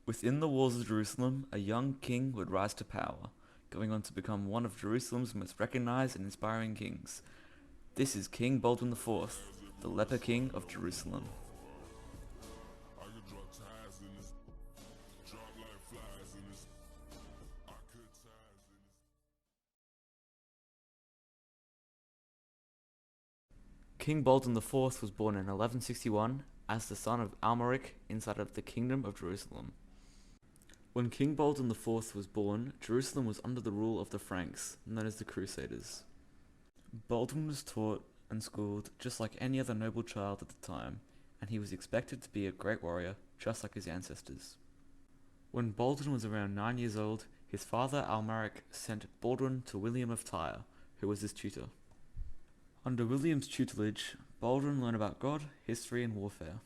Within the walls of Jerusalem, a young king would rise to power, going on to become one of Jerusalem's most recognized and inspiring kings. This is King Baldwin IV, the Leper King of Jerusalem. King Baldwin IV was born in 1161 as the son of Almaric inside of the Kingdom of Jerusalem. When King Baldwin IV was born, Jerusalem was under the rule of the Franks, known as the Crusaders. Baldwin was taught and schooled just like any other noble child at the time, and he was expected to be a great warrior just like his ancestors. When Baldwin was around 9 years old, his father Almaric sent Baldwin to William of Tyre, who was his tutor. Under William's tutelage, Baldwin learned about God, history, and warfare.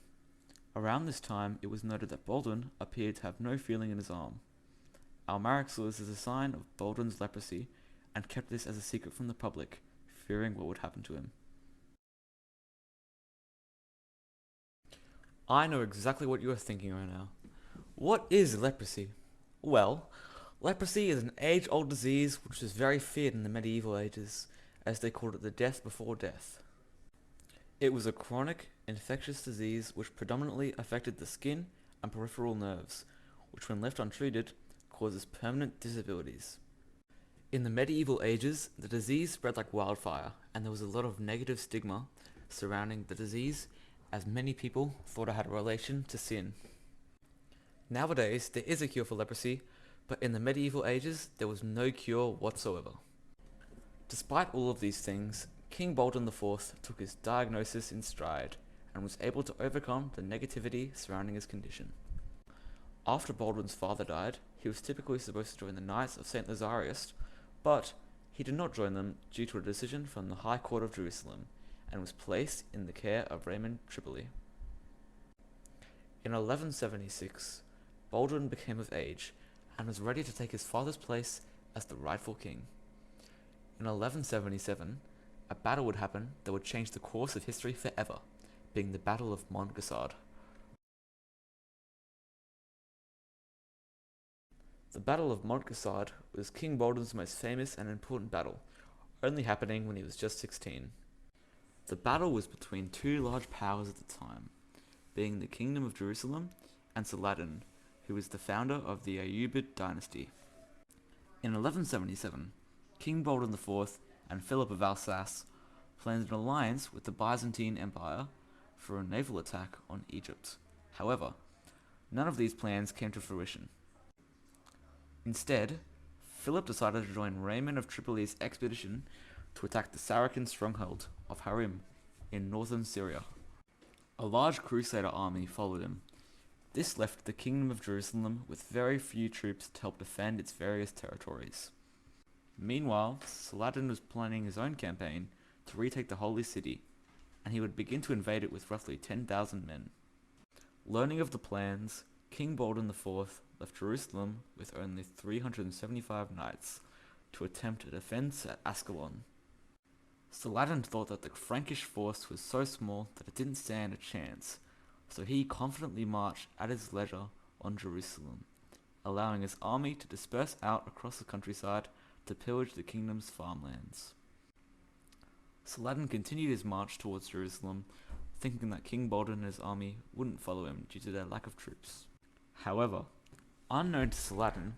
Around this time, it was noted that Baldwin appeared to have no feeling in his arm. Almaric saw this as a sign of Baldwin's leprosy and kept this as a secret from the public, fearing what would happen to him. I know exactly what you are thinking right now. What is leprosy? Well, leprosy is an age-old disease which was very feared in the medieval ages, as they called it the death before death. It was a chronic, infectious disease which predominantly affected the skin and peripheral nerves, which when left untreated, causes permanent disabilities. In the medieval ages, the disease spread like wildfire, and there was a lot of negative stigma surrounding the disease, as many people thought it had a relation to sin. Nowadays, there is a cure for leprosy, but in the medieval ages, there was no cure whatsoever. Despite all of these things, King Baldwin IV took his diagnosis in stride and was able to overcome the negativity surrounding his condition. After Baldwin's father died, he was typically supposed to join the Knights of St. Lazarus, but he did not join them due to a decision from the High Court of Jerusalem and was placed in the care of Raymond Tripoli. In 1176, Baldwin became of age and was ready to take his father's place as the rightful king. In 1177, a battle would happen that would change the course of history forever, being the Battle of Montgessard. The Battle of Montgessard was King Baldwin's most famous and important battle, only happening when he was just 16. The battle was between two large powers at the time, being the Kingdom of Jerusalem and Saladin, who was the founder of the Ayyubid dynasty. In 1177, King Baldwin IV and Philip of Alsace planned an alliance with the Byzantine Empire for a naval attack on Egypt. However, none of these plans came to fruition. Instead, Philip decided to join Raymond of Tripoli's expedition to attack the Saracen stronghold of Harim in northern Syria. A large crusader army followed him. This left the Kingdom of Jerusalem with very few troops to help defend its various territories. Meanwhile, Saladin was planning his own campaign to retake the Holy City, and he would begin to invade it with roughly 10,000 men. Learning of the plans, King Baldwin IV left Jerusalem with only 375 knights to attempt a defense at Ascalon. Saladin thought that the Frankish force was so small that it didn't stand a chance, so he confidently marched at his leisure on Jerusalem, allowing his army to disperse out across the countryside to pillage the kingdom's farmlands. Saladin continued his march towards Jerusalem, thinking that King Baldwin and his army wouldn't follow him due to their lack of troops. However, unknown to Saladin,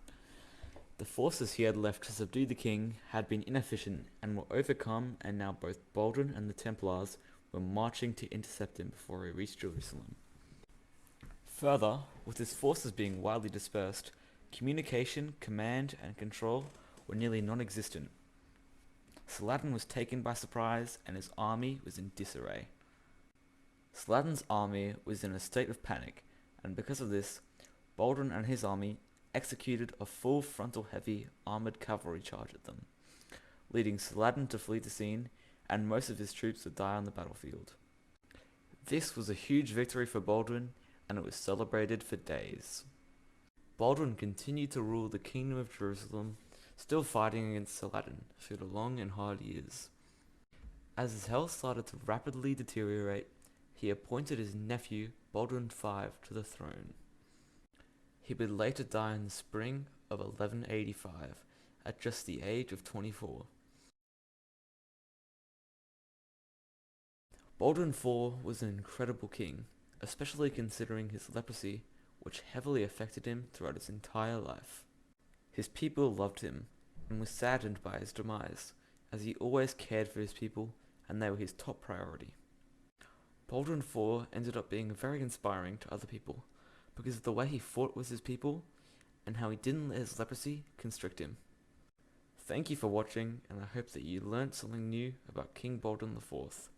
the forces he had left to subdue the king had been inefficient and were overcome, and now both Baldwin and the Templars were marching to intercept him before he reached Jerusalem. Further, with his forces being widely dispersed, communication, command, and control were nearly non-existent. Saladin was taken by surprise and his army was in disarray. Saladin's army was in a state of panic, and because of this, Baldwin and his army executed a full frontal heavy armoured cavalry charge at them, leading Saladin to flee the scene and most of his troops to die on the battlefield. This was a huge victory for Baldwin, and it was celebrated for days. Baldwin continued to rule the Kingdom of Jerusalem, still fighting against Saladin through the long and hard years. As his health started to rapidly deteriorate, he appointed his nephew, Baldwin V, to the throne. He would later die in the spring of 1185 at just the age of 24. Baldwin IV was an incredible king, especially considering his leprosy, which heavily affected him throughout his entire life. His people loved him, and were saddened by his demise, as he always cared for his people, and they were his top priority. Baldwin IV ended up being very inspiring to other people, because of the way he fought with his people, and how he didn't let his leprosy constrict him. Thank you for watching, and I hope that you learnt something new about King Baldwin IV.